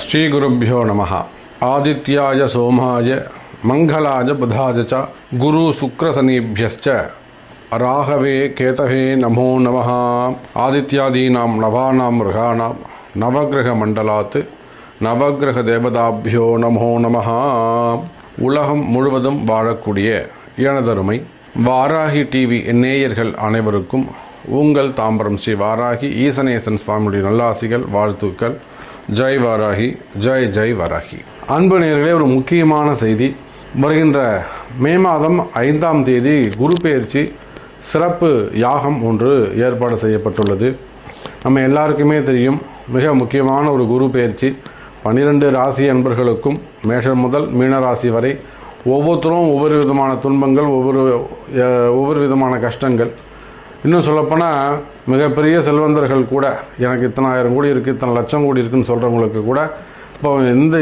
ஸ்ரீகுருभ्यो நமः. ஆதித்யாய சோமாய மங்களாய புதாய ச குரு சுக்ரசனிभ्यश्च ராகவே கேதவே நமோ நமः. ஆதித்யாதீனாம் நவானாம் கிரகாணாம் நவகிரக மண்டலாத் நவகிரக தேவதாபியோ நமோ நமः. உலகம் முழுவதும் வாழக்கூடிய எனதருமை வாராகி டிவி நேயர்கள் அனைவருக்கும் உங்கள் தாம்பரம் ஸ்ரீ வாராகி ஈசனேசன் சுவாமியுடைய நல்லாசிகள் வாழ்த்துக்கள். ஜெய் வாராகி, ஜெய் ஜெய் வாராகி. அன்பு நேயர்களே, ஒரு முக்கியமான செய்தி. வருகின்ற மே மாதம் 5ஆம் தேதி குரு பெயர்ச்சி சிறப்பு யாகம் ஒன்று ஏற்பாடு செய்யப்பட்டுள்ளது. நம்ம எல்லாருக்குமே தெரியும், மிக முக்கியமான ஒரு குரு பெயர்ச்சி. 12 ராசி அன்பர்களுக்கும் மேஷம் முதல் மீன ராசி வரை ஒவ்வொருத்தரும் ஒவ்வொரு விதமான துன்பங்கள், ஒவ்வொரு விதமான கஷ்டங்கள். இன்னும் சொல்லப்போனால் மிகப்பெரிய செல்வந்தர்கள் கூட எனக்கு இத்தனை ஆயிரம் கோடி இருக்குது, இத்தனை லட்சம் கோடி இருக்குதுன்னு சொல்கிறவங்களுக்கு கூட இப்போ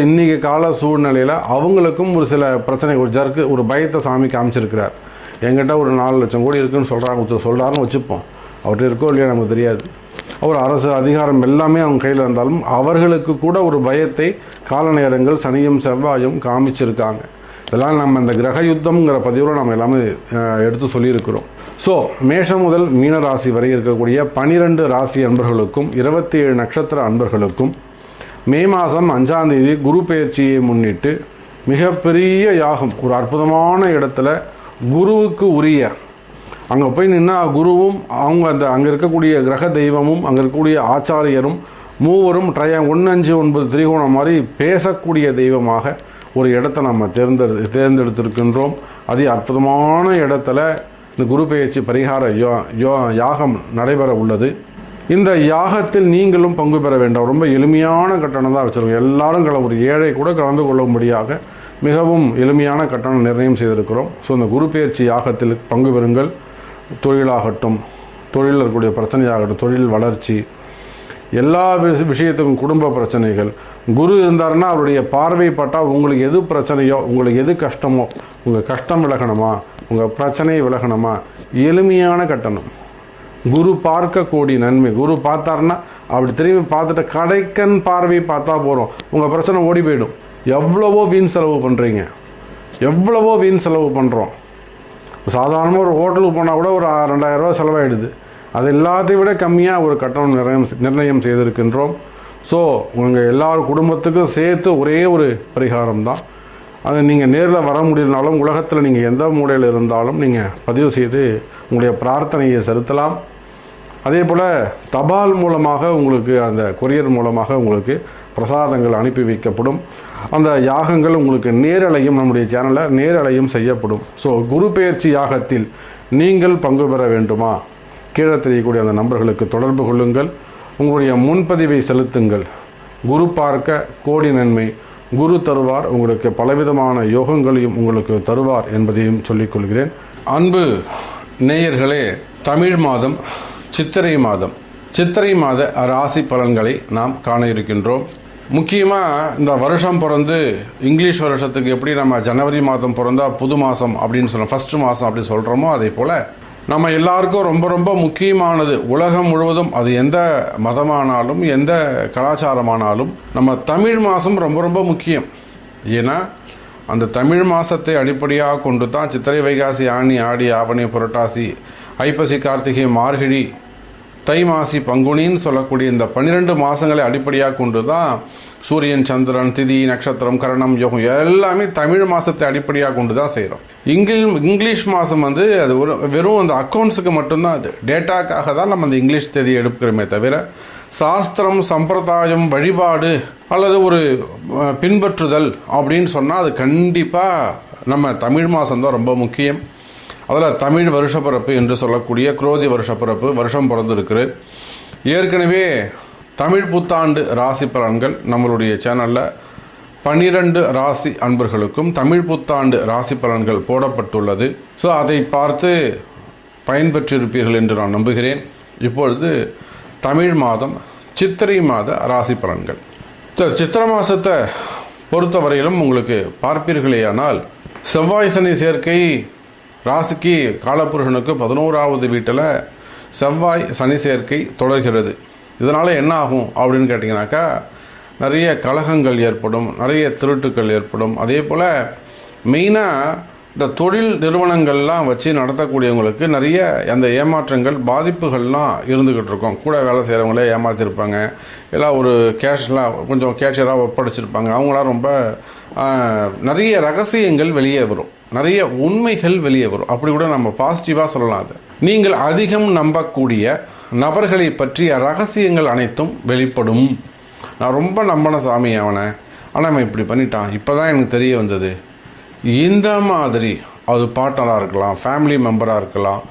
இன்றைக்கி கால சூழ்நிலையில் அவங்களுக்கும் ஒரு சில பிரச்சனை, ஒரு ஜர்க்கு, ஒரு பயத்தை சாமி காமிச்சிருக்கிறார். என்கிட்ட ஒரு 4 லட்சம் கோடி இருக்குதுன்னு சொல்கிறாருன்னு வச்சுப்போம். அவர்கிட்ட இருக்கோ இல்லையா நமக்கு தெரியாது. அவர் அரசு அதிகாரம் எல்லாமே அவங்க கையில் இருந்தாலும் அவர்களுக்கு கூட ஒரு பயத்தை கால நேரங்கள் சனியும் செவ்வாயும் காமிச்சிருக்காங்க. இதெல்லாம் நம்ம இந்த கிரக யுத்தம்ங்கிற பதிவில் நம்ம எல்லாமே எடுத்து சொல்லியிருக்கிறோம். ஸோ மேஷம் முதல் மீன ராசி வரை இருக்கக்கூடிய 12 ராசி அன்பர்களுக்கும் 27 நட்சத்திர அன்பர்களுக்கும் மே மாதம் 5ஆம் தேதி குரு பெயர்ச்சியை முன்னிட்டு மிகப்பெரிய யாகம், ஒரு அற்புதமான இடத்துல குருவுக்கு உரிய, அங்கே போய் நின்னா குருவும் அங்கே இருக்கக்கூடிய கிரக தெய்வமும் அங்கே இருக்கக்கூடிய ஆச்சாரியரும் மூவரும் 159 திரிகோணம் மாதிரி பேசக்கூடிய தெய்வமாக ஒரு இடத்த நம்ம தேர்ந்தெடுத்திருக்கின்றோம். அதே அற்புதமான இடத்துல இந்த குரு பெயர்ச்சி பரிகார யாகம் நடைபெற உள்ளது. இந்த யாகத்தில் நீங்களும் பங்கு பெற வேண்டாம். ரொம்ப எளிமையான கட்டணம் தான் வச்சுருக்கோம். எல்லாரும் ஒரு ஏழை கூட கலந்து கொள்ளும்படியாக மிகவும் எளிமையான கட்டணம் நிர்ணயம் செய்திருக்கிறோம். ஸோ இந்த குரு பெயர்ச்சி யாகத்தில் பங்கு பெறுங்கள். தொழிலாகட்டும், தொழிலில் இருக்கக்கூடிய பிரச்சனையாகட்டும், தொழில் வளர்ச்சி, எல்லா விஷயத்துக்கும், குடும்ப பிரச்சனைகள், குரு இருந்தாருன்னா அவருடைய பார்வை பட்டால் உங்களுக்கு எது பிரச்சனையோ, உங்களுக்கு எது கஷ்டமோ, உங்கள் கஷ்டம் விலகணுமா, உங்கள் பிரச்சனை விலகணுமா, எளிமையான கட்டணம். குரு பார்க்க கோடி நன்மை. குரு பார்த்தாருன்னா அப்படி திரும்பி பார்த்துட்டு கடைக்கன் பார்வை பார்த்தா போகிறோம், உங்கள் பிரச்சனை ஓடி போயிடும். எவ்வளவோ வீண் செலவு பண்ணுறீங்க, எவ்வளவோ வீண் செலவு பண்ணுறோம். சாதாரணமாக ஒரு ஹோட்டலுக்கு போனால் கூட ஒரு 2000 ரூபா செலவாயிடுது. அது எல்லாத்தையும் விட கம்மியாக ஒரு கட்டணம் நிர்ணயம் செய்திருக்கின்றோம். ஸோ உங்கள் எல்லார் குடும்பத்துக்கும் சேர்த்து ஒரே ஒரு பரிகாரம் தான். அது நீங்கள் நேரில் வர முடியலனாலும் உலகத்தில் நீங்கள் எந்த மூலையில் இருந்தாலும் நீங்கள் பதிவு செய்து உங்களுடைய பிரார்த்தனையை செலுத்தலாம். அதே போல் தபால் மூலமாக உங்களுக்கு, அந்த கொரியர் மூலமாக உங்களுக்கு பிரசாதங்கள் அனுப்பி வைக்கப்படும். அந்த யாகங்கள் உங்களுக்கு நேரலையும், நம்முடைய சேனலில் நேரலையும் செய்யப்படும். ஸோ குரு பெயர்ச்சி யாகத்தில் நீங்கள் பங்கு பெற வேண்டுமா? கீழே தெரியக்கூடிய அந்த நம்பர்களுக்கு தொடர்பு கொள்ளுங்கள். உங்களுடைய முன்பதிவை செலுத்துங்கள். குரு பார்க்க கோடி நன்மை. குரு தருவார், உங்களுக்கு பலவிதமான யோகங்களையும் உங்களுக்கு தருவார் என்பதையும் சொல்லிக்கொள்கிறேன். அன்பு நேயர்களே, தமிழ் மாதம் சித்திரை மாத ராசி பலன்களை நாம் காண இருக்கின்றோம். முக்கியமாக இந்த வருஷம் பிறந்து இங்கிலீஷ் வருஷத்துக்கு எப்படி நம்ம ஜனவரி மாதம் பிறந்தா புது மாதம் அப்படின்னு சொல்கிறோம், ஃபஸ்ட்டு மாதம் அப்படின்னு சொல்கிறோமோ, அதே போல் நம்ம எல்லாருக்கும் ரொம்ப ரொம்ப முக்கியமானது, உலகம் முழுவதும் அது எந்த மதமானாலும் எந்த கலாச்சாரமானாலும் நம்ம தமிழ் மாதம் ரொம்ப ரொம்ப முக்கியம். ஏன்னா அந்த தமிழ் மாதத்தை அடிப்படையாக கொண்டு தான் சித்திரை, வைகாசி, ஆனி, ஆடி, ஆவணி, புரட்டாசி, ஐப்பசி, கார்த்திகை, மார்கழி, தை மாசி, பங்குனின்னு சொல்லக்கூடிய இந்த 12 மாதங்களை அடிப்படையாக கொண்டு தான் சூரியன், சந்திரன், திதி, நட்சத்திரம், கரணம், யோகம் எல்லாமே தமிழ் மாதத்தை அடிப்படையாக கொண்டு தான் செய்கிறோம். இங்கிலீஷ் மாதம் அது வெறும் அந்த அக்கௌண்ட்ஸுக்கு மட்டும்தான், அது டேட்டாக்காக தான் நம்ம அந்த இங்கிலீஷ் தேதியை எடுக்கிறோமே தவிர சாஸ்திரம், சம்பிரதாயம், வழிபாடு அல்லது ஒரு பின்பற்றுதல் அப்படின்னு சொன்னால் அது கண்டிப்பாக நம்ம தமிழ் மாதம்தான் ரொம்ப முக்கியம். அதில் தமிழ் வருஷப்பிறப்பு என்று சொல்லக்கூடிய குரோதி வருஷப்பிறப்பு வருஷம் பிறந்திருக்குது. ஏற்கனவே தமிழ் புத்தாண்டு ராசி பலன்கள் நம்மளுடைய சேனலில் 12 ராசி அன்பர்களுக்கும் தமிழ் புத்தாண்டு ராசி பலன்கள் போடப்பட்டுள்ளது. ஸோ அதை பார்த்து பயன்பெற்றிருப்பீர்கள் என்று நான் நம்புகிறேன். இப்பொழுது தமிழ் மாதம் சித்திரை மாத ராசி பலன்கள். சித்திரை மாதத்தை பொறுத்தவரையிலும் உங்களுக்கு பார்ப்பீர்களேயானால் செவ்வாய் சனி சேர்க்கை ராசிக்கு காலபுருஷனுக்கு 11வது வீட்டில் செவ்வாய் சனி சேர்க்கை தொடர்கிறது. இதனால் என்ன ஆகும் அப்படின்னு கேட்டிங்கனாக்கா, நிறைய கலகங்கள் ஏற்படும், நிறைய திருட்டுக்கள் ஏற்படும். அதே போல் மெயினாக இந்த தொழில் நிறுவனங்கள்லாம் வச்சு நடத்தக்கூடியவங்களுக்கு நிறைய அந்த ஏமாற்றங்கள், பாதிப்புகள்லாம் இருந்துக்கிட்டு இருக்கும். கூட வேலை செய்கிறவங்களே ஏமாற்றிருப்பாங்க, எல்லாம் ஒரு கேஷ்லாம் கொஞ்சம் கேஷியராக ஒப்படைச்சிருப்பாங்க. அவங்களாம் ரொம்ப நிறைய ரகசியங்கள் வெளியே வரும், நிறைய உண்மைகள் வெளியே வரும். அப்படி கூட நம்ம பாசிட்டிவாக சொல்லலாம். அது நீங்கள் அதிகம் நம்பக்கூடிய நபர்களை பற்றிய ரகசியங்கள் அனைத்தும் வெளிப்படும். நான் ரொம்ப நம்பின சாமி அவனை, ஆனால் அவன் இப்படி பண்ணிட்டான், இப்போ தான் எனக்கு தெரிய வந்தது. இந்த மாதிரி அது பார்ட்னராக இருக்கலாம், ஃபேமிலி மெம்பராக இருக்கலாம்,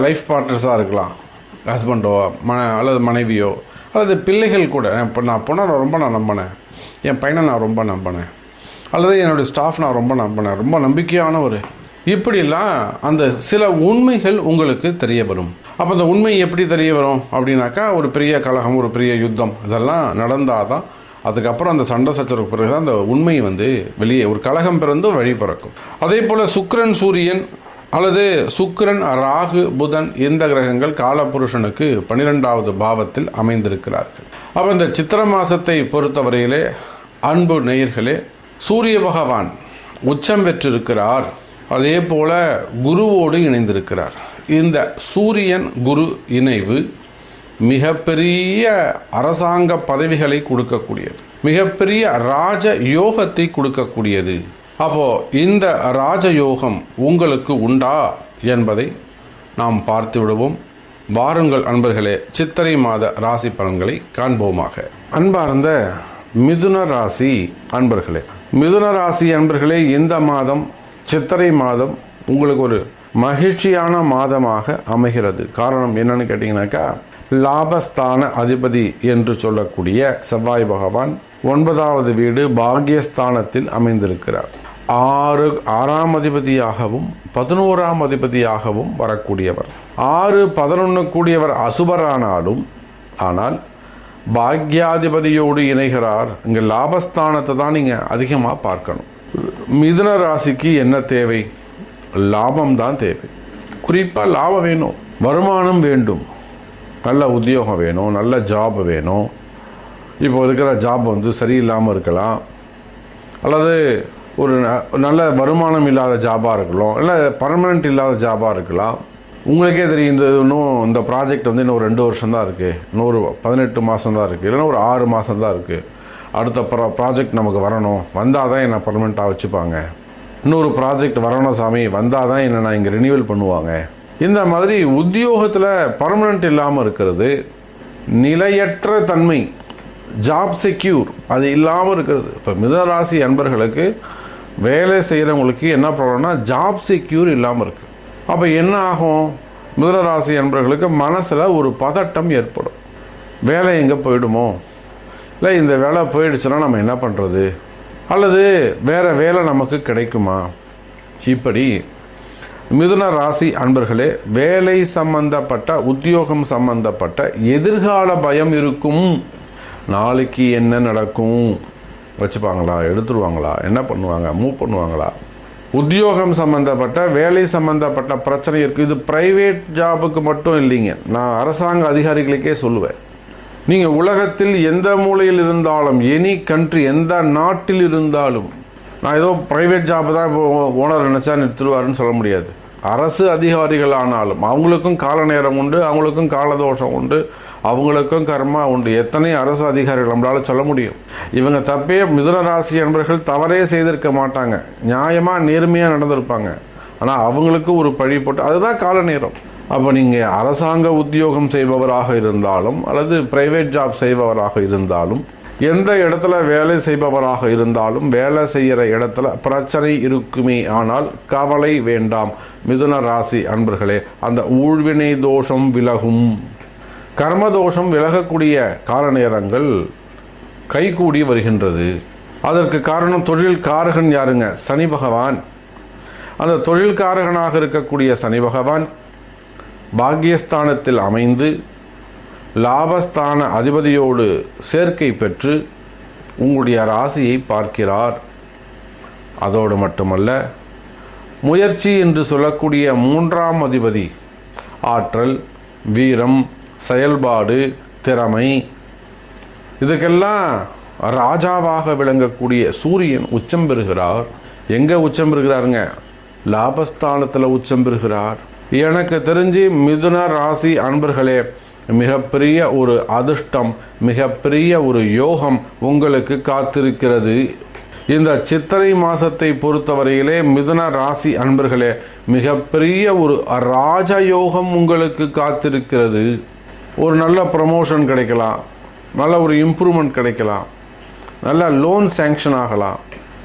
லைஃப் பார்ட்னர்ஸாக இருக்கலாம், ஹஸ்பண்டோ அல்லது மனைவியோ அல்லது பிள்ளைகள் கூட. இப்போ நான் பொண்ணை ரொம்ப நம்பினேன், என் பையனை நான் ரொம்ப நம்பினேன், அல்லது என்னுடைய ஸ்டாஃப் நான் ரொம்ப நம்பினேன், ரொம்ப நம்பிக்கையானவர். இப்படிலாம் அந்த சில உண்மைகள் உங்களுக்கு தெரிய வரும். அப்போ அந்த உண்மை எப்படி தெரிய வரும் அப்படின்னாக்கா, ஒரு பெரிய கலகம், ஒரு பெரிய யுத்தம் இதெல்லாம் நடந்தால் தான், அதுக்கப்புறம் அந்த சண்டை சச்சரவுக்கு பிறகு தான் அந்த உண்மை வெளியே, ஒரு கலகம் பிறந்து வழி பிறக்கும். அதே போல் சுக்கிரன் சூரியன் அல்லது சுக்கிரன் ராகு புதன் இந்த கிரகங்கள் காலபுருஷனுக்கு 12வது பாவத்தில் அமைந்திருக்கிறார்கள். அப்போ இந்த சித்திர மாதத்தை பொறுத்தவரையிலே அன்பு நேயர்களே, சூரிய பகவான் உச்சம் பெற்றிருக்கிறார். அதே போல குருவோடு இணைந்திருக்கிறார். இந்த சூரியன் குரு இணைவு மிகப்பெரிய அரசாங்க பதவிகளை கொடுக்கக்கூடியது, மிகப்பெரிய ராஜ யோகத்தை கொடுக்கக்கூடியது. அப்போ இந்த ராஜயோகம் உங்களுக்கு உண்டா என்பதை நாம் பார்த்து விடுவோம். வாருங்கள் அன்பர்களே, சித்திரை மாத ராசி பலன்களை காண்போமாக. அன்பார்ந்த மிதுன ராசி அன்பர்களே, மிதுன ராசி அன்பர்களே, இந்த மாதம் சித்திரை மாதம் உங்களுக்கு ஒரு மகிழ்ச்சியான மாதமாக அமைகிறது. காரணம் என்னன்னு கேட்டிங்கனாக்கா, லாபஸ்தான அதிபதி என்று சொல்லக்கூடிய செவ்வாய் பகவான் 9வது வீடு பாக்யஸ்தானத்தில் அமைந்திருக்கிறார். 6ஆம் அதிபதியாகவும் 11ஆம் அதிபதியாகவும் வரக்கூடியவர். 6-11 கூடியவர் அசுபரானாலும் ஆனால் பாக்யாதிபதியோடு இணைகிறார். இங்கே லாபஸ்தானத்தை தான் நீங்கள் அதிகமாக பார்க்கணும். மிதுன ராசிக்கு என்ன தேவை? லாபம் தான் தேவை. குறிப்பாக லாபம் வேணும், வருமானம் வேண்டும், நல்ல உத்தியோகம் வேணும், நல்ல ஜாப் வேணும். இப்போ இருக்கிற ஜாப் சரியில்லாமல் இருக்கலாம், அல்லது ஒரு நல்ல வருமானம் இல்லாத ஜாபாக இருக்கலாம், இல்லை பர்மனெண்ட் இல்லாத ஜாபாக இருக்கலாம். உங்களுக்கே தெரியும், இந்த ப்ராஜெக்ட் இன்னும் 2 வருஷம் தான் இருக்குது, இன்னொரு 18 மாதம் தான் இருக்குது, இல்லைன்னா ஒரு 6 மாதம் தான் இருக்குது. அடுத்த ப்ராஜெக்ட் நமக்கு வரணும், வந்தால் தான் என்னை பர்மனெண்ட்டாக வச்சுப்பாங்க. இன்னொரு ப்ராஜெக்ட் வரணும் சாமி, வந்தால் தான் என்னை நான் இங்கே ரினியூவல் பண்ணுவாங்க. இந்த மாதிரி உத்தியோகத்தில் பர்மனெண்ட் இல்லாமல் இருக்கிறது, நிலையற்ற தன்மை, ஜாப் செக்யூர் அது இல்லாமல் இருக்கிறது. இப்போ மிதுனராசி அன்பர்களுக்கு வேலை செய்கிறவங்களுக்கு என்ன ப்ராப்ளம்னா, ஜாப் செக்யூர் இல்லாமல் இருக்குது. அப்போ என்ன ஆகும்? மிதுனராசி அன்பர்களுக்கு மனசில் ஒரு பதட்டம் ஏற்படும். வேலை எங்கே போயிடுமோ, இல்லை இந்த வேலை போயிடுச்சுன்னா நம்ம என்ன பண்ணுறது, அல்லது வேறு வேலை நமக்கு கிடைக்குமா? இப்படி மிதுன ராசி அன்பர்களே, வேலை சம்பந்தப்பட்ட, உத்தியோகம் சம்பந்தப்பட்ட எதிர்கால பயம் இருக்கும். நாளைக்கு என்ன நடக்கும், வச்சுப்பாங்களா, எடுத்துருவாங்களா, என்ன பண்ணுவாங்க, மூவ் பண்ணுவாங்களா, உத்தியோகம் சம்பந்தப்பட்ட வேலை சம்பந்தப்பட்ட பிரச்சனை இருக்குது. இது பிரைவேட் ஜாபுக்கு மட்டும் இல்லைங்க, நான் அரசாங்க அதிகாரிகளுக்கே சொல்லுவேன். நீங்கள் உலகத்தில் எந்த மூலையில் இருந்தாலும், எனி கண்ட்ரி, எந்த நாட்டில் இருந்தாலும், நான் ஏதோ ப்ரைவேட் ஜாப் தான் இப்போ ஓனர் நினச்சா நிறுத்துருவாருன்னு சொல்ல முடியாது. அரசு அதிகாரிகள் ஆனாலும் அவங்களுக்கும் கால நேரம் உண்டு, அவங்களுக்கும் காலதோஷம் உண்டு, அவங்களுக்கும் கர்மா உண்டு. எத்தனை அரசு அதிகாரிகள் நம்மளால சொல்ல முடியும்? இவங்க தப்பே, மிதுன ராசி என்பவர்கள் தவறே செய்திருக்க மாட்டாங்க, நியாயமாக நேர்மையாக நடந்திருப்பாங்க. ஆனால் அவங்களுக்கு ஒரு பழி போட்டு, அதுதான் கால நேரம். அப்போ நீங்கள் அரசாங்க உத்தியோகம் செய்பவராக இருந்தாலும் அல்லது பிரைவேட் ஜாப் செய்பவராக இருந்தாலும், எந்த இடத்துல வேலை செய்பவராக இருந்தாலும், வேலை செய்கிற இடத்துல பிரச்சனை இருக்குமே. ஆனால் கவலை வேண்டாம் மிதுன ராசி அன்பர்களே, அந்த ஊழ்வினை தோஷம் விலகும், கர்மதோஷம் விலகக்கூடிய கால நேரங்கள் கைகூடி வருகின்றது. அதற்கு காரணம் தொழில் காரகன் யாருங்க? சனி பகவான். அந்த தொழில் காரகனாக இருக்கக்கூடிய சனி பகவான் பாக்யஸ்தானத்தில் அமைந்து லாபஸ்தான அதிபதியோடு சேர்க்கை பெற்று உங்களுடைய ராசியை பார்க்கிறார். அதோடு மட்டுமல்ல, முயற்சி என்று சொல்லக்கூடிய 3ஆம் அதிபதி, ஆற்றல், வீரம், செயல்பாடு, திறமை, இதுக்கெல்லாம் ராஜாவாக விளங்கக்கூடிய சூரியன் உச்சம் பெறுகிறார். எங்கே உச்சம் பெறுகிறாருங்க? லாபஸ்தானத்தில் உச்சம் பெறுகிறார். எனக்கு தெரிஞ்சு மிதுன ராசி அன்பர்களே, மிகப்பெரிய ஒரு அதிர்ஷ்டம், மிகப்பெரிய ஒரு யோகம் உங்களுக்கு காத்திருக்கிறது. இந்த சித்திரை மாதத்தை பொறுத்தவரையிலே மிதுன ராசி அன்பர்களே, மிகப்பெரிய ஒரு ராஜயோகம் உங்களுக்கு காத்திருக்கிறது. ஒரு நல்ல ப்ரமோஷன் கிடைக்கலாம், நல்ல ஒரு இம்ப்ரூவ்மெண்ட் கிடைக்கலாம், நல்ல லோன் சேங்ஷன் ஆகலாம்.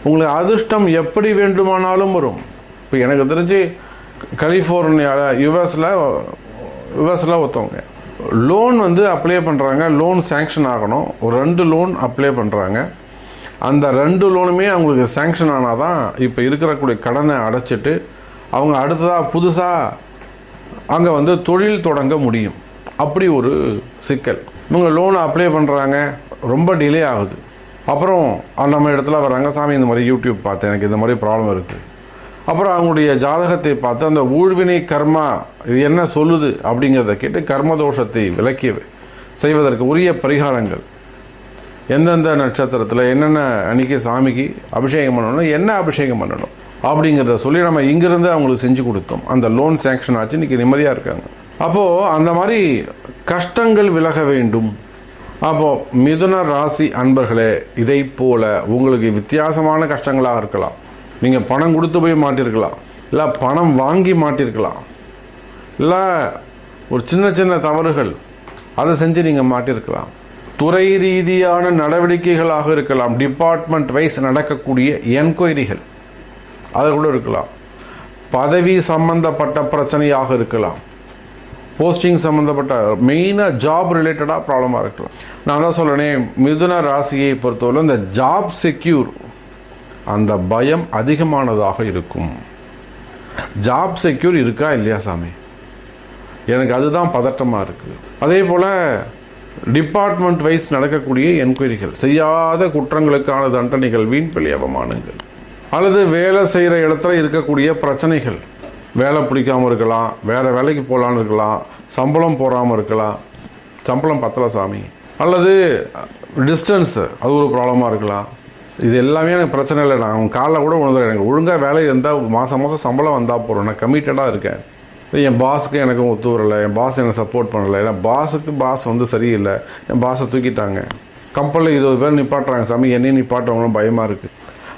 உங்களுக்கு அதிர்ஷ்டம் எப்படி வேண்டுமானாலும் வரும். இப்போ எனக்கு தெரிஞ்சு கலிஃபோர்னியாவில் யுஎஸில் ஒருத்தவங்க லோன் அப்ளை பண்ணுறாங்க. லோன் சேங்ஷன் ஆகணும். ஒரு 2 லோன் அப்ளை பண்ணுறாங்க. அந்த 2 லோனுமே அவங்களுக்கு சேங்ஷன் ஆனால் தான் இப்போ இருக்கக்கூடிய கடனை அடைச்சிட்டு அவங்க அடுத்ததாக புதுசாக அங்கே தொழில் தொடங்க முடியும். அப்படி ஒரு சிக்கல். இவங்க லோனை அப்ளை பண்ணுறாங்க, ரொம்ப டிலே ஆகுது. அப்புறம் நம்ம இடத்துல வராங்க, சாமி இந்த மாதிரி யூடியூப் பார்த்தேன், எனக்கு இந்த மாதிரி ப்ராப்ளம் இருக்குது. அப்புறம் அவங்களுடைய ஜாதகத்தை பார்த்து அந்த ஊழ்வினை கர்மா இது என்ன சொல்லுது அப்படிங்கிறத கேட்டு கர்மதோஷத்தை விலக்கி செய்வதற்கு உரிய பரிகாரங்கள், எந்தெந்த நட்சத்திரத்தில் என்னென்ன அன்றைக்கி சாமிக்கு அபிஷேகம் பண்ணணும், என்ன அபிஷேகம் பண்ணணும் அப்படிங்கிறத சொல்லி நம்ம இங்கிருந்து அவங்களுக்கு செஞ்சு கொடுத்தோம். அந்த லோன் சேங்ஷன் ஆச்சு, இன்றைக்கி நிம்மதியாக இருக்காங்க. அப்போது அந்த மாதிரி கஷ்டங்கள் விலக வேண்டும். அப்போது மிதுன ராசி அன்பர்களே, இதை போல உங்களுக்கு வித்தியாசமான கஷ்டங்களாக இருக்கலாம். நீங்கள் பணம் கொடுத்து போய் மாட்டிருக்கலாம், இல்லை பணம் வாங்கி மாட்டிருக்கலாம், இல்லை ஒரு சின்ன சின்ன தவறுகள் அதை செஞ்சு நீங்கள் மாட்டிருக்கலாம். துறை ரீதியான நடவடிக்கைகளாக இருக்கலாம், டிபார்ட்மெண்ட் வைஸ் நடக்கக்கூடிய என்கொயரிகள் அது கூட இருக்கலாம். பதவி சம்பந்தப்பட்ட பிரச்சனையாக இருக்கலாம், போஸ்டிங் சம்மந்தப்பட்ட மெயினாக ஜாப் ரிலேட்டடாக ப்ராப்ளமாக இருக்கலாம். நான் தான் சொல்கிறேன், மிதுன ராசியை பொறுத்தவரை இந்த ஜாப் செக்யூர் அந்த பயம் அதிகமானதாக இருக்கும். ஜாப் செக்யூர் இருக்கா இல்லையா சாமி, எனக்கு அதுதான் பதட்டமாக இருக்குது. அதே போல் டிபார்ட்மெண்ட் வைஸ் நடக்கக்கூடிய என்கொயரிகள், செய்யாத குற்றங்களுக்கான தண்டனைகள், வீண்பழி அவமானங்கள், அல்லது வேலை செய்கிற இடத்துல இருக்கக்கூடிய பிரச்சனைகள், வேலை பிடிக்காமல் இருக்கலாம், வேறு வேலைக்கு போகலான்னு இருக்கலாம், சம்பளம் போகாமல் இருக்கலாம், சம்பளம் பத்தலை சாமி, அல்லது டிஸ்டன்ஸு அது ஒரு ப்ராப்ளமாக இருக்கலாம். இது எல்லாமே எனக்கு பிரச்சனை இல்லை, நான் அவங்க காலைல கூட உணர்ந்தேன், எனக்கு ஒழுங்காக வேலை இருந்தால் மாதம் சம்பளம் வந்தால் போகிறோம், நான் கமிட்டடாக இருக்கேன். என் பாஸுக்கு எனக்கும் ஒத்து வரலை, என் பாஸ் எனக்கு சப்போர்ட் பண்ணலை, ஏன்னா பாஸ் சரியில்லை, என் பாஸை தூக்கிட்டாங்க, கம்பெனியில் 20 பேர் நிப்பாட்டுறாங்க சாமி, என்னையும் நிப்பாட்டுறவங்களும் பயமாக இருக்குது.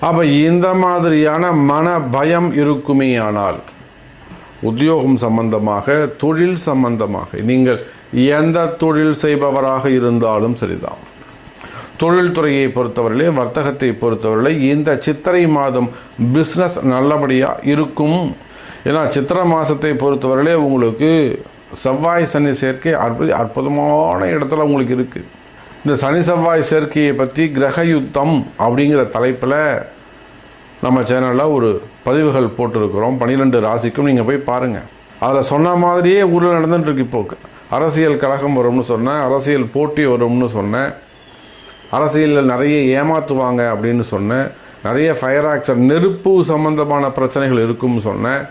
அப்போ இந்த மாதிரியான மன பயம் இருக்குமே ஆனால் உத்தியோகம் சம்பந்தமாக, தொழில் சம்பந்தமாக, நீங்கள் எந்த தொழில் செய்பவராக இருந்தாலும் சரிதான், தொழில்துறையை பொறுத்தவரையிலே, வர்த்தகத்தை பொறுத்தவரையிலே இந்த சித்திரை மாதம் பிஸ்னஸ் நல்லபடியாக இருக்கும். ஏன்னா சித்திரை மாதத்தை பொறுத்தவரையிலே உங்களுக்கு செவ்வாய் சனி சேர்க்கை அற்புதமான இடத்துல உங்களுக்கு இருக்குது. இந்த சனி செவ்வாய் சேர்க்கையை பற்றி கிரக யுத்தம் அப்படிங்கிற தலைப்பில் நம்ம சேனலில் ஒரு பதிவுகள் போட்டிருக்கிறோம். 12 ராசிக்கும் நீங்கள் போய் பாருங்கள். அதில் சொன்ன மாதிரியே ஊரில் நடந்துட்டுருக்கு. இப்போ அரசியல் கழகம் வரும்னு சொன்னேன், அரசியல் போட்டி வரும்னு சொன்னேன், அரசியலில் நிறைய ஏமாற்றுவாங்க அப்படின்னு சொன்னேன், நிறைய ஃபயர் ஆக்சிடென்ட், நெருப்பு சம்பந்தமான பிரச்சனைகள் இருக்கும்னு சொன்னேன்,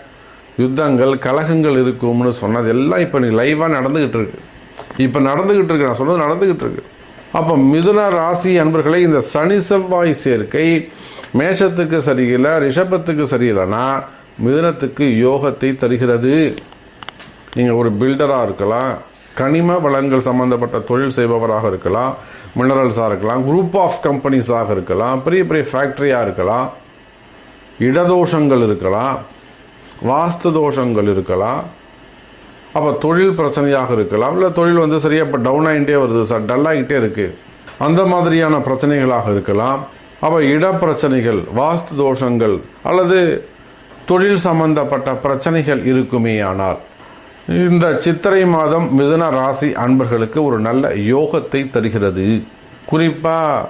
யுத்தங்கள் கலகங்கள் இருக்கும்னு சொன்னது எல்லாம் இப்போ நீ லைவாக நடந்துக்கிட்டு இருக்கு. இப்போ நடந்துக்கிட்டு இருக்கு, நான் சொன்னது நடந்துக்கிட்டு இருக்கு. அப்போ மிதுன ராசி அன்பர்களை, இந்த சனி செவ்வாய் சேர்க்கை மேஷத்துக்கு சரியில்லை, ரிஷபத்துக்கு சரியில்லைன்னா மிதுனத்துக்கு யோகத்தை தருகிறது. நீங்கள் ஒரு பில்டராக இருக்கலாம், கனிம வளங்கள் சம்பந்தப்பட்ட தொழில் செய்பவராக இருக்கலாம், மினரல்ஸாக இருக்கலாம், குரூப் ஆஃப் கம்பெனிஸாக இருக்கலாம், பெரிய பெரிய ஃபேக்ட்ரியாக இருக்கலாம், இடதோஷங்கள் இருக்கலாம், வாஸ்து தோஷங்கள் இருக்கலாம், அப்போ தொழில் பிரச்சனையாக இருக்கலாம், இல்லை தொழில் சரியாக இப்போ டவுன் ஆகிட்டே வருது சார், டல்லாகிட்டே இருக்குது, அந்த மாதிரியான பிரச்சனைகளாக இருக்கலாம். அப்போ இடப்பிரச்சனைகள், வாஸ்து தோஷங்கள் அல்லது தொழில் சம்பந்தப்பட்ட பிரச்சனைகள் இருக்குமே ஆனால் இந்த சித்திரை மாதம் மிதுன ராசி அன்பர்களுக்கு ஒரு நல்ல யோகத்தை தருகிறது. குறிப்பாக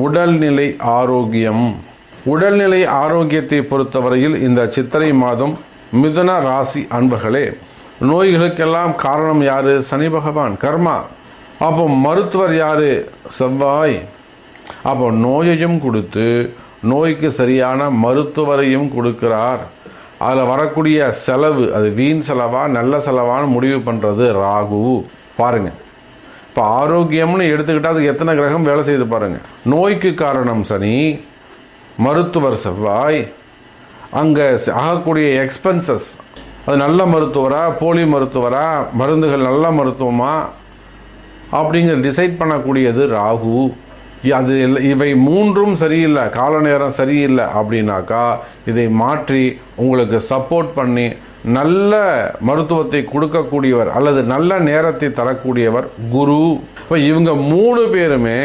உடல்நிலை ஆரோக்கியம், உடல்நிலை ஆரோக்கியத்தை பொறுத்தவரையில் இந்த சித்திரை மாதம் மிதுன ராசி அன்பர்களே, நோய்களுக்கெல்லாம் காரணம் யாரு? சனி பகவான், கர்மா. அப்போ மருத்துவர் யாரு? செவ்வாய். அப்போ நோயையும் கொடுத்து நோய்க்கு சரியான மருத்துவரையும் கொடுக்கிறார். அதில் வரக்கூடிய செலவு, அது வீண் செலவா நல்ல செலவான்னு முடிவு பண்ணுறது ராகு. பாருங்கள், இப்போ ஆரோக்கியம்னு எடுத்துக்கிட்டால் அதுக்கு எத்தனை கிரகம் வேலை செய்து பாருங்கள். நோய்க்கு காரணம் சனி, மருத்துவர் செவ்வாய், அங்கே ஆகக்கூடிய எக்ஸ்பென்சஸ், அது நல்ல மருத்துவரா போலி மருத்துவரா, மருந்துகள் நல்ல மருத்துவமா அப்படிங்கிற டிசைட் பண்ணக்கூடியது ராகு. அது இவை மூன்றும் சரியில்லை, கால நேரம் சரியில்லை அப்படின்னாக்கா இதை மாற்றி உங்களுக்கு சப்போர்ட் பண்ணி நல்ல மருத்துவத்தை கொடுக்கக்கூடியவர் அல்லது நல்ல நேரத்தை தரக்கூடியவர் குரு. இப்போ இவங்க 3 பேருமே,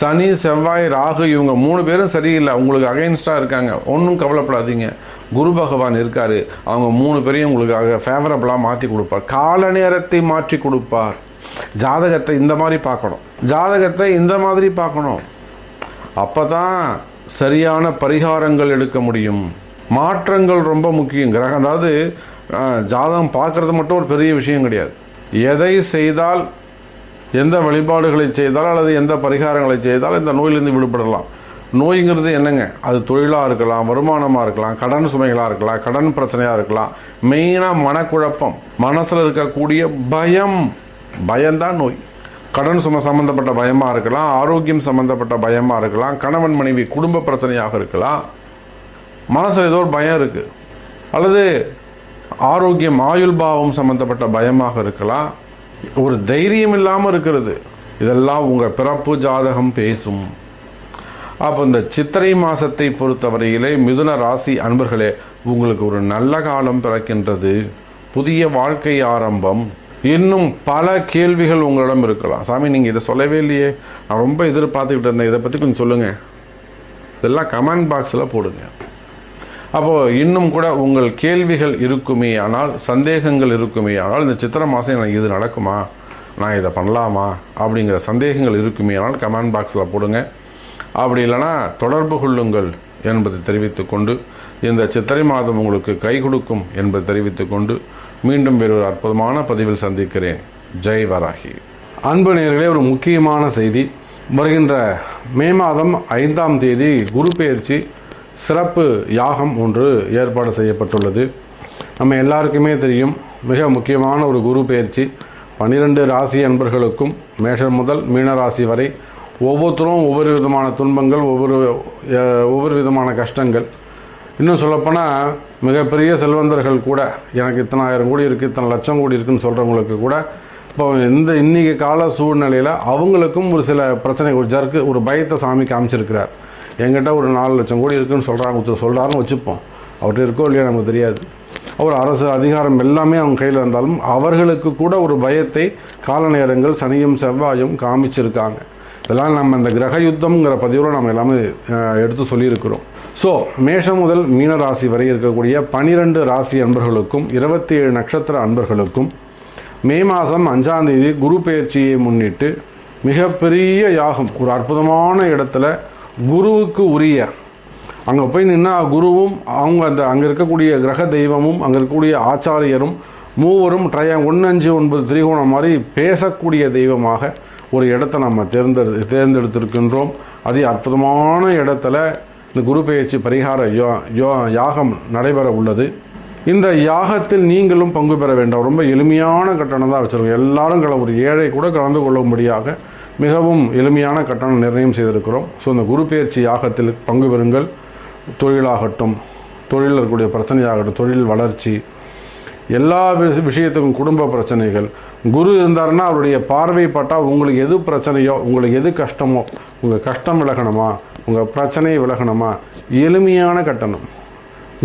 சனி செவ்வாய் ராகு, இவங்க 3 பேரும் சரியில்லை, உங்களுக்கு அகைன்ஸ்டாக இருக்காங்க. ஒன்றும் கவலைப்படாதீங்க, குரு பகவான் இருக்காரு. அவங்க 3 பேரையும் உங்களுக்காக ஃபேவரபிளாக மாற்றி கொடுப்பார், கால நேரத்தை மாற்றி கொடுப்பார். ஜாதகத்தை இந்த மாதிரி பார்க்கணும், ஜாதகத்தை இந்த மாதிரி பார்க்கணும். அப்போ தான் சரியான பரிகாரங்கள் எடுக்க முடியும். மாற்றங்கள் ரொம்ப முக்கியம். கிரகம், அதாவது ஜாதகம் பார்க்குறது மட்டும் ஒரு பெரிய விஷயம் கிடையாது. எதை செய்தால், எந்த வழிபாடுகளை செய்தால் அல்லது எந்த பரிகாரங்களை செய்தால் இந்த நோயிலிருந்து விடுபடலாம். நோய்ங்கிறது என்னங்க, அது தொழிலாக இருக்கலாம், வருமானமாக இருக்கலாம், கடன் சுமைகளாக இருக்கலாம், கடன் பிரச்சனையாக இருக்கலாம். மெயினாக மனக்குழப்பம், மனசில் இருக்கக்கூடிய பயம்தான் நோய். கடன் சுமை சம்மந்தப்பட்ட பயமாக இருக்கலாம், ஆரோக்கியம் சம்மந்தப்பட்ட பயமாக இருக்கலாம், கணவன் மனைவி குடும்ப பிரச்சனையாக இருக்கலாம், மனசில் ஏதோ ஒரு பயம் இருக்குது, அல்லது ஆரோக்கியம் ஆயுள் பாவம் சம்மந்தப்பட்ட பயமாக இருக்கலாம், ஒரு தைரியம் இல்லாமல் இருக்கிறது. இதெல்லாம் உங்கள் பிறப்பு ஜாதகம் பேசும். அப்போ இந்த சித்திரை மாதத்தை பொறுத்தவரையிலே மிதுன ராசி அன்பர்களே, உங்களுக்கு ஒரு நல்ல காலம் பிறக்கின்றது, புதிய வாழ்க்கை ஆரம்பம். இன்னும் பல கேள்விகள் உங்களிடம் இருக்கலாம். சாமி நீங்கள் இதை சொல்லவே இல்லையே, நான் ரொம்ப எதிர்பார்த்துக்கிட்டு இருந்தேன், இதை பற்றி கொஞ்சம் சொல்லுங்கள். இதெல்லாம் கமெண்ட் பாக்ஸில் போடுங்க. அப்போது இன்னும் கூட உங்கள் கேள்விகள் இருக்குமே ஆனால், சந்தேகங்கள் இருக்குமே ஆனால், இந்த சித்திரை மாதம் எனக்கு இது நடக்குமா, நான் இதை பண்ணலாமா அப்படிங்கிற சந்தேகங்கள் இருக்குமே ஆனால் கமெண்ட் பாக்ஸில் போடுங்க. அப்படி இல்லைனா தொடர்பு கொள்ளுங்கள் என்பதை தெரிவித்துக்கொண்டு, இந்த சித்திரை மாதம் உங்களுக்கு கை கொடுக்கும் என்பதை தெரிவித்துக்கொண்டு மீண்டும் வேறு ஒரு அற்புதமான பதிவில் சந்திக்கிறேன். ஜெய் வராகி. அன்பு நேயர்களே, ஒரு முக்கியமான செய்தி. வருகின்ற மே மாதம் 5ஆம் தேதி குரு பெயர்ச்சி சிறப்பு யாகம் ஒன்று ஏற்பாடு செய்யப்பட்டுள்ளது. நம்ம எல்லாருக்குமே தெரியும், மிக முக்கியமான ஒரு குரு பெயர்ச்சி. 12 ராசி அன்பர்களுக்கும் மேஷம் முதல் மீன ராசி வரை ஒவ்வொருத்தரும் ஒவ்வொரு விதமான துன்பங்கள், ஒவ்வொரு விதமான கஷ்டங்கள். இன்னும் சொல்லப்போனால் மிகப்பெரிய செல்வந்தர்கள் கூட, எனக்கு இத்தனை ஆயிரம் கோடி இருக்குது, இத்தனை லட்சம் கோடி இருக்குதுன்னு சொல்கிறவங்களுக்கு கூட இப்போ இன்றைக்கி கால சூழ்நிலையில் அவங்களுக்கும் ஒரு சில பிரச்சனை, ஒரு ஜர்க்கு, ஒரு பயத்தை சாமி காமிச்சிருக்கிறார். என்கிட்ட ஒரு 4 லட்சம் கோடி இருக்குதுன்னு சொல்கிறாருன்னு வச்சுப்போம், அவர்கிட்ட இருக்கோ இல்லையா நமக்கு தெரியாது. அவர் அரசு அதிகாரம் எல்லாமே அவங்க கையில் இருந்தாலும் அவர்களுக்கு கூட ஒரு பயத்தை கால நேரங்கள் சனியும் செவ்வாயும் காமிச்சிருக்காங்க. இதெல்லாம் நம்ம இந்த கிரக யுத்தம்ங்கிற பதிவில் நம்ம எல்லாமே எடுத்து சொல்லியிருக்கிறோம். ஸோ மேஷம் முதல் மீன ராசி வரை இருக்கக்கூடிய 12 ராசி அன்பர்களுக்கும் 27 நட்சத்திர அன்பர்களுக்கும் மே மாதம் 5ஆம் தேதி குரு பெயர்ச்சியை முன்னிட்டு மிகப்பெரிய யாகம், ஒரு அற்புதமான இடத்துல குருவுக்கு உரிய, அங்கே போய் நின்னா குருவும் அவங்க அங்கே இருக்கக்கூடிய கிரக தெய்வமும் அங்கே இருக்கக்கூடிய ஆச்சாரியரும் மூவரும் 159 திரிகோணம் மாதிரி பேசக்கூடிய தெய்வமாக ஒரு இடத்த நம்ம தேர்ந்தெடுத்திருக்கின்றோம். அதே அற்புதமான இடத்துல இந்த குரு பெயர்ச்சி பரிகார யாகம் நடைபெற உள்ளது. இந்த யாகத்தில் நீங்களும் பங்கு பெற வேண்டாம். ரொம்ப எளிமையான கட்டணம் தான் வச்சுருக்கோம். எல்லாரும் ஒரு ஏழை கூட கலந்து கொள்ளும்படியாக மிகவும் எளிமையான கட்டணம் நிர்ணயம் செய்திருக்கிறோம். ஸோ இந்த குரு பெயர்ச்சி யாகத்தில் பங்கு பெறுங்கள். தொழிலாகட்டும், தொழிலில் இருக்கக்கூடிய பிரச்சனையாகட்டும், தொழில் வளர்ச்சி, எல்லா விஷயத்துக்கும், குடும்ப பிரச்சனைகள், குரு இருந்தாருன்னா அவருடைய பார்வை பட்டால் உங்களுக்கு எது பிரச்சனையோ, உங்களுக்கு எது கஷ்டமோ, உங்கள் கஷ்டம் விலகணுமா, உங்கள் பிரச்சனையை விலகணுமா, எளிமையான கட்டணம்.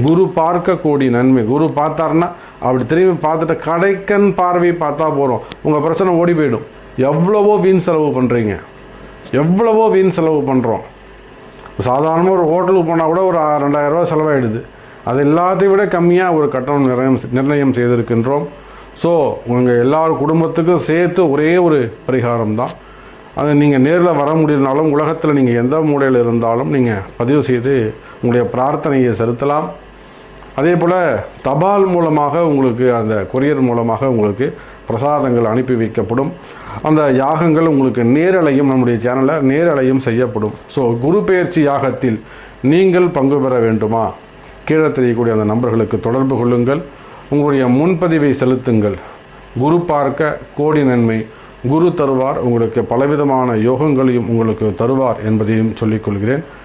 குரு பார்க்க கோடி நன்மை. குரு பார்த்தாருன்னா அப்படி திரும்பி பார்த்துட்டு கடைக்கன் பார்வை பார்த்தா போகிறோம், உங்கள் பிரச்சனை ஓடி போயிடும். எவ்வளவோ வீண் செலவு பண்ணுறீங்க, எவ்வளவோ வீண் செலவு பண்ணுறோம். சாதாரணமாக ஒரு ஹோட்டலுக்கு போனால் கூட ஒரு 2000 ரூபா செலவாயிடுது. அது எல்லாத்தையும் விட கம்மியாக ஒரு கட்டணம் நிர்ணயம் செய்திருக்கின்றோம். ஸோ உங்கள் எல்லார் குடும்பத்துக்கும் சேர்த்து ஒரே ஒரு பரிகாரம் தான். அது நீங்கள் நேரில் வர முடியலனாலும் உலகத்தில் நீங்கள் எந்த மூலையில் இருந்தாலும் நீங்கள் பதிவு செய்து உங்களுடைய பிரார்த்தனையை செலுத்தலாம். அதே போல் தபால் மூலமாக உங்களுக்கு, அந்த கொரியர் மூலமாக உங்களுக்கு பிரசாதங்கள் அனுப்பி வைக்கப்படும். அந்த யாகங்கள் உங்களுக்கு நேரலையும், நம்முடைய சேனலில் நேரலையும் செய்யப்படும். ஸோ குரு பெயர்ச்சி யாகத்தில் நீங்கள் பங்கு பெற வேண்டுமா? கீழே தெரியக்கூடிய அந்த நம்பர்களுக்கு தொடர்பு கொள்ளுங்கள். உங்களுடைய முன்பதிவை செலுத்துங்கள். குரு பார்க்க கோடி நன்மை. குரு தருவார். உங்களுக்கு பலவிதமான யோகங்களையும் உங்களுக்கு தருவார் என்பதையும் சொல்லிக் கொள்கிறேன்.